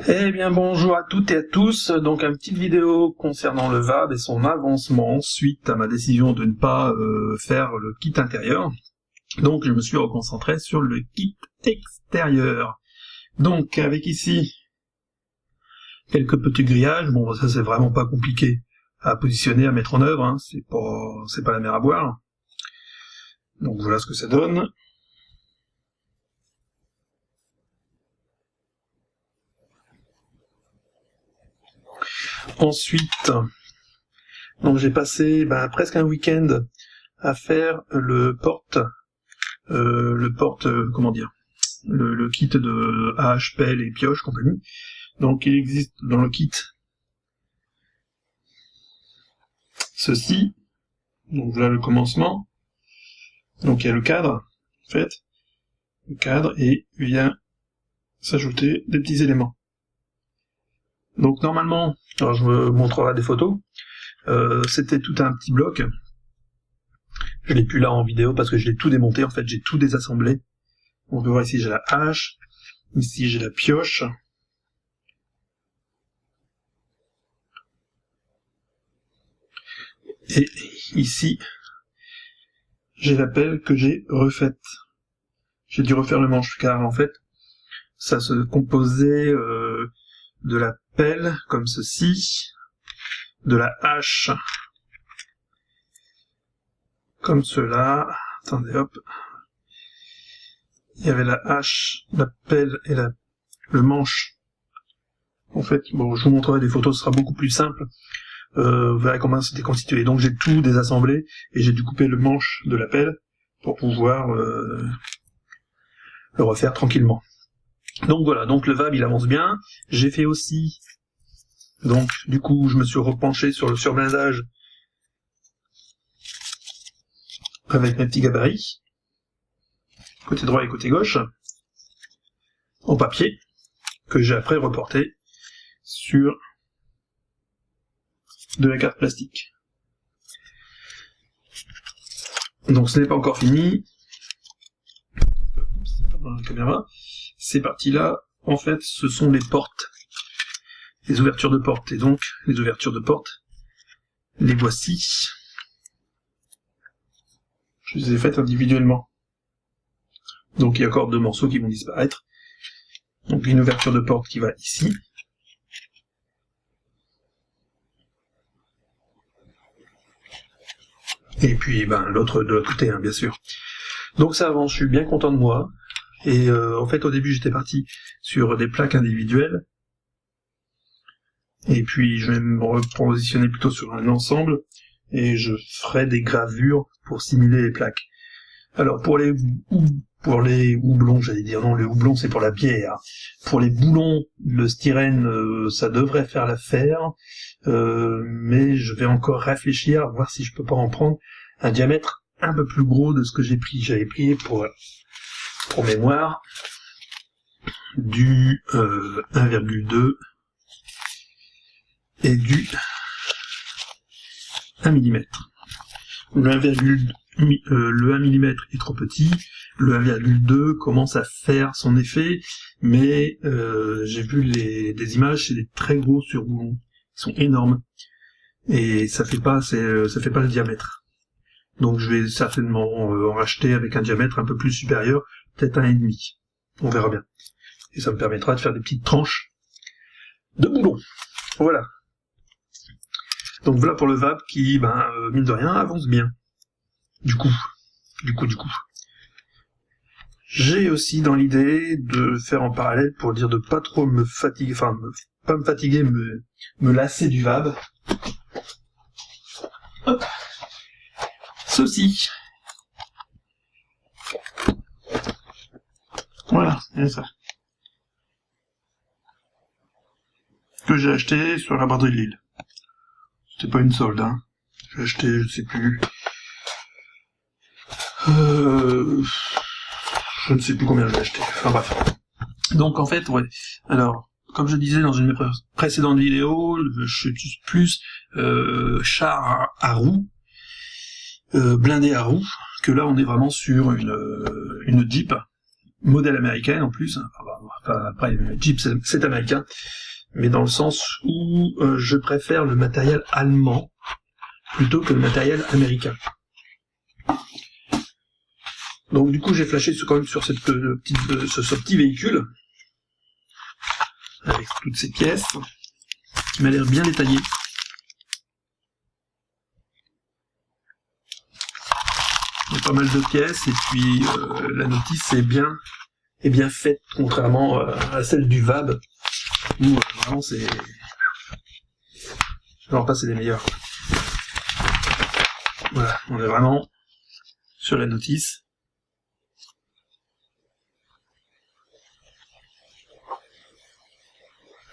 Eh bien bonjour à toutes et à tous, donc une petite vidéo concernant le VAB et son avancement suite à ma décision de ne pas faire le kit intérieur. Donc je me suis reconcentré sur le kit extérieur. Donc avec ici quelques petits grillages, bon ça c'est vraiment pas compliqué à positionner, à mettre en œuvre, hein. C'est pas la mer à boire. Donc voilà ce que ça donne. Ensuite, donc j'ai passé presque un week-end à faire le kit de hache, pelle et pioche compagnie. Donc il existe dans le kit ceci, donc voilà le commencement. Donc il y a le cadre, en fait, le cadre, et il vient s'ajouter des petits éléments. Donc normalement, alors je vous montrerai des photos, c'était tout un petit bloc. Je l'ai plus là en vidéo parce que je l'ai tout démonté, en fait j'ai tout désassemblé. On peut voir ici j'ai la hache, ici j'ai la pioche. Et ici, j'ai la pelle que j'ai refaite. J'ai dû refaire le manche car en fait, ça se composait de la pelle comme ceci, de la hache comme cela. Attendez, hop. Il y avait la hache, la pelle et le manche. En fait, bon, je vous montrerai des photos, ce sera beaucoup plus simple. Vous verrez comment c'était constitué. Donc j'ai tout désassemblé et j'ai dû couper le manche de la pelle pour pouvoir le refaire tranquillement. Donc voilà, donc le VAB il avance bien. J'ai fait aussi, donc du coup je me suis repenché sur le surblindage avec mes petits gabarits, côté droit et côté gauche, en papier, que j'ai après reporté sur de la carte plastique. Donc ce n'est pas encore fini. C'est pas dans la caméra. Ces parties-là, en fait, ce sont les portes, les ouvertures de portes. Et donc, les ouvertures de portes, les voici. Je les ai faites individuellement. Donc il y a encore deux morceaux qui vont disparaître. Donc une ouverture de porte qui va ici. Et puis l'autre de l'autre côté, hein, bien sûr. Donc ça avance, je suis bien content de moi. Et en fait au début j'étais parti sur des plaques individuelles. Et puis je vais me repositionner plutôt sur un ensemble. Et je ferai des gravures pour simuler les plaques. Alors pour les houblons, j'allais dire, non, les houblons c'est pour la bière. Pour les boulons, le styrène, ça devrait faire l'affaire. Mais je vais encore réfléchir, voir si je peux pas en prendre un diamètre un peu plus gros de ce que j'ai pris. J'avais pris pour mémoire du 1,2 et du 1 mm. Le 1 mm est trop petit, le 1,2 commence à faire son effet, mais j'ai vu des images, c'est des très gros surboulons. Ils sont énormes et ça fait pas le diamètre. Donc je vais certainement en racheter avec un diamètre un peu plus supérieur, peut-être 1,5. On verra bien. Et ça me permettra de faire des petites tranches de boulons. Voilà. Donc voilà pour le VAB qui, mine de rien, avance bien. Du coup. J'ai aussi dans l'idée de faire en parallèle pour dire de pas trop me fatiguer, pas me fatiguer, me lasser du VAB. Hop. Ceci. Voilà, c'est ça. Que j'ai acheté sur la braderie de Lille. C'était pas une solde, hein. J'ai acheté, je sais plus. Je ne sais plus combien j'ai acheté. Enfin bref. Donc en fait, ouais. Alors, comme je disais dans une de mes précédentes vidéos, je suis plus char à roue, blindé à roue, que là on est vraiment sur une Jeep, modèle américaine en plus. Enfin, après, Jeep, c'est américain, mais dans le sens où je préfère le matériel allemand plutôt que le matériel américain. Donc du coup, j'ai flashé quand même sur ce petit véhicule, avec toutes ces pièces, qui m'a l'air bien détaillé. Il y a pas mal de pièces, et puis la notice est bien faite, contrairement à celle du VAB, où vraiment c'est... Alors pas, c'est les meilleurs. Voilà, on est vraiment sur la notice.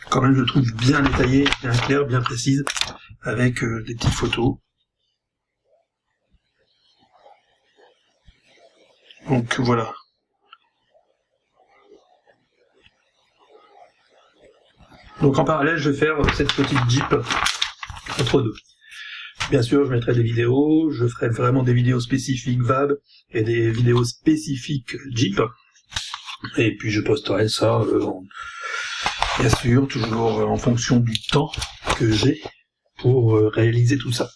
Quand même, je trouve bien détaillée, bien claire, bien précise, avec des petites photos. Donc voilà. Donc en parallèle, je vais faire cette petite Jeep entre deux. Bien sûr, je mettrai des vidéos, je ferai vraiment des vidéos spécifiques VAB et des vidéos spécifiques Jeep. Et puis je posterai ça, bien sûr, toujours en fonction du temps que j'ai pour réaliser tout ça.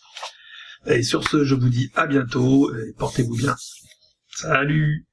Et sur ce, je vous dis à bientôt, et portez-vous bien. Salut!